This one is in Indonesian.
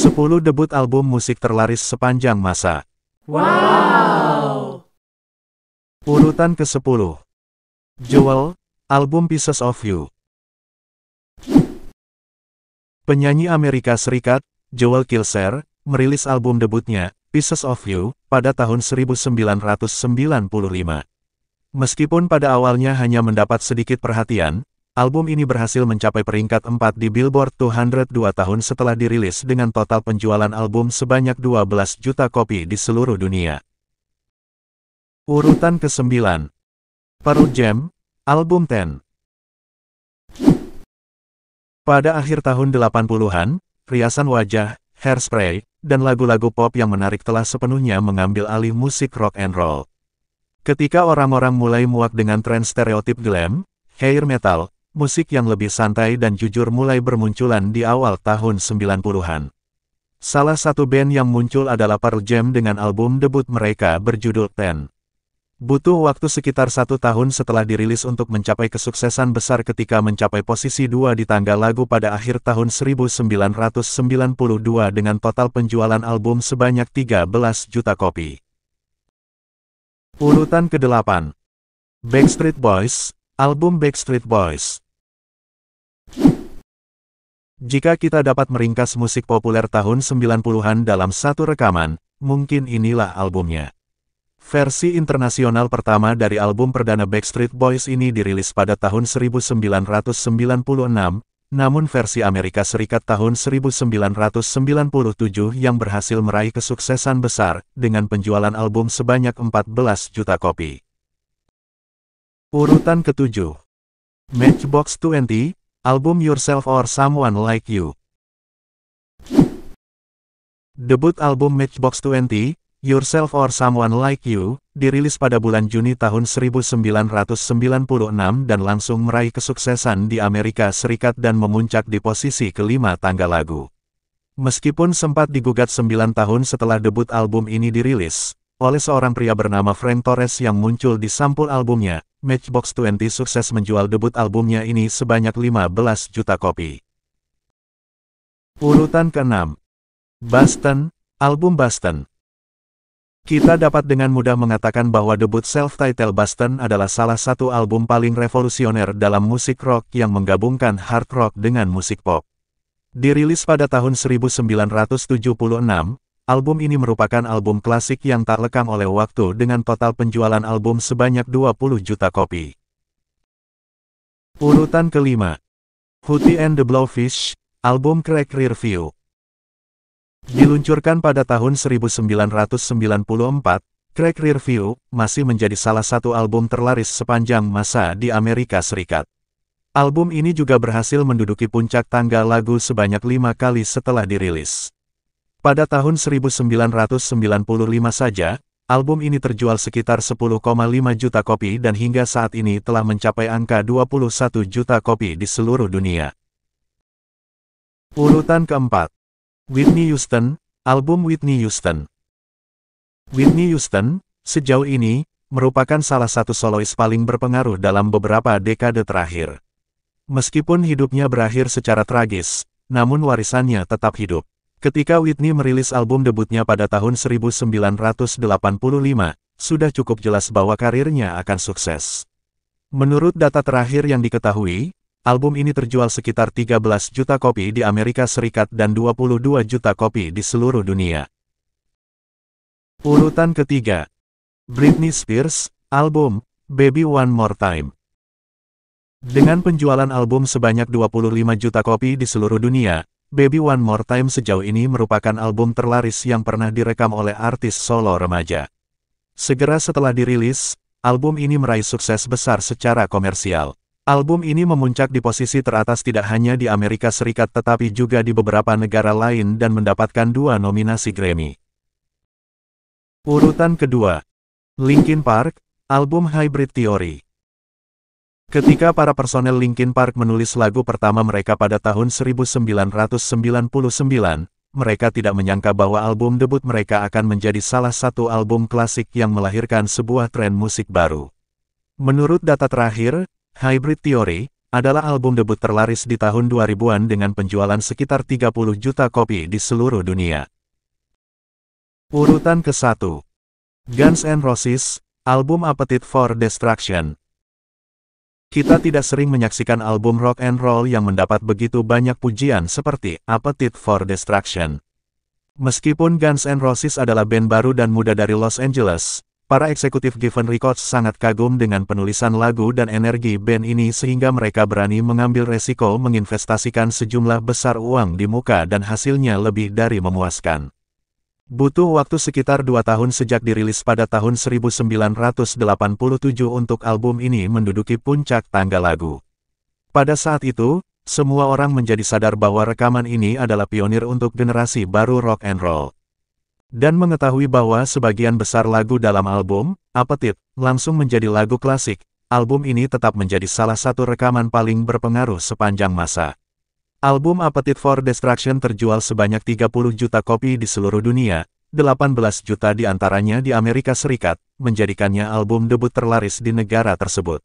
10 debut album musik terlaris sepanjang masa. Wow! Urutan ke-10. Jewel, album Pieces of You. Penyanyi Amerika Serikat, Jewel Kilser, merilis album debutnya, Pieces of You, pada tahun 1995. Meskipun pada awalnya hanya mendapat sedikit perhatian, album ini berhasil mencapai peringkat 4 di Billboard 200 2 tahun setelah dirilis dengan total penjualan album sebanyak 12 juta kopi di seluruh dunia. Urutan ke-9. Pearl Jam, album 10. Pada akhir tahun 80-an, riasan wajah, Hairspray, dan lagu-lagu pop yang menarik telah sepenuhnya mengambil alih musik rock and roll. Ketika orang-orang mulai muak dengan tren stereotip glam, hair metal, musik yang lebih santai dan jujur mulai bermunculan di awal tahun 90-an. Salah satu band yang muncul adalah Pearl Jam dengan album debut mereka berjudul 10. Butuh waktu sekitar 1 tahun setelah dirilis untuk mencapai kesuksesan besar ketika mencapai posisi 2 di tangga lagu pada akhir tahun 1992 dengan total penjualan album sebanyak 13 juta kopi. Urutan ke-8. Backstreet Boys, album Backstreet Boys. Jika kita dapat meringkas musik populer tahun 90-an dalam satu rekaman, mungkin inilah albumnya. Versi internasional pertama dari album perdana Backstreet Boys ini dirilis pada tahun 1996, namun versi Amerika Serikat tahun 1997 yang berhasil meraih kesuksesan besar dengan penjualan album sebanyak 14 juta kopi. Urutan ke-7. Matchbox 20, album Yourself or Someone Like You. Debut album Matchbox 20, Yourself or Someone Like You, dirilis pada bulan Juni tahun 1996 dan langsung meraih kesuksesan di Amerika Serikat dan memuncak di posisi kelima tangga lagu. Meskipun sempat digugat 9 tahun setelah debut album ini dirilis, oleh seorang pria bernama Frank Torres yang muncul di sampul albumnya, Matchbox 20 sukses menjual debut albumnya ini sebanyak 15 juta kopi. Urutan ke-6. Boston, album Boston. Kita dapat dengan mudah mengatakan bahwa debut self-titled Boston adalah salah satu album paling revolusioner dalam musik rock yang menggabungkan hard rock dengan musik pop. Dirilis pada tahun 1976, album ini merupakan album klasik yang tak lekang oleh waktu dengan total penjualan album sebanyak 20 juta kopi. Urutan ke-5. Hootie and the Blowfish, album Crack Rear View. Diluncurkan pada tahun 1994, Crack Rear View masih menjadi salah satu album terlaris sepanjang masa di Amerika Serikat. Album ini juga berhasil menduduki puncak tangga lagu sebanyak 5 kali setelah dirilis. Pada tahun 1995 saja, album ini terjual sekitar 10,5 juta kopi dan hingga saat ini telah mencapai angka 21 juta kopi di seluruh dunia. Urutan ke-4. Whitney Houston, album Whitney Houston. Whitney Houston, sejauh ini, merupakan salah satu solois paling berpengaruh dalam beberapa dekade terakhir. Meskipun hidupnya berakhir secara tragis, namun warisannya tetap hidup. Ketika Whitney merilis album debutnya pada tahun 1985, sudah cukup jelas bahwa karirnya akan sukses. Menurut data terakhir yang diketahui, album ini terjual sekitar 13 juta kopi di Amerika Serikat dan 22 juta kopi di seluruh dunia. Urutan ke-3. Britney Spears, album Baby One More Time. Dengan penjualan album sebanyak 25 juta kopi di seluruh dunia, Baby One More Time sejauh ini merupakan album terlaris yang pernah direkam oleh artis solo remaja. Segera setelah dirilis, album ini meraih sukses besar secara komersial. Album ini memuncak di posisi teratas tidak hanya di Amerika Serikat tetapi juga di beberapa negara lain dan mendapatkan 2 nominasi Grammy. Urutan ke-2. Linkin Park, album Hybrid Theory. Ketika para personel Linkin Park menulis lagu pertama mereka pada tahun 1999, mereka tidak menyangka bahwa album debut mereka akan menjadi salah satu album klasik yang melahirkan sebuah tren musik baru. Menurut data terakhir, Hybrid Theory adalah album debut terlaris di tahun 2000-an dengan penjualan sekitar 30 juta kopi di seluruh dunia. Urutan ke-1. Guns N' Roses, album Appetite for Destruction. Kita tidak sering menyaksikan album rock and roll yang mendapat begitu banyak pujian seperti Appetite for Destruction. Meskipun Guns N' Roses adalah band baru dan muda dari Los Angeles, para eksekutif Geffen Records sangat kagum dengan penulisan lagu dan energi band ini sehingga mereka berani mengambil resiko menginvestasikan sejumlah besar uang di muka dan hasilnya lebih dari memuaskan. Butuh waktu sekitar 2 tahun sejak dirilis pada tahun 1987 untuk album ini menduduki puncak tangga lagu. Pada saat itu, semua orang menjadi sadar bahwa rekaman ini adalah pionir untuk generasi baru rock and roll. Dan mengetahui bahwa sebagian besar lagu dalam album, Appetite, langsung menjadi lagu klasik, album ini tetap menjadi salah satu rekaman paling berpengaruh sepanjang masa. Album Appetite for Destruction terjual sebanyak 30 juta kopi di seluruh dunia, 18 juta di antaranya di Amerika Serikat, menjadikannya album debut terlaris di negara tersebut.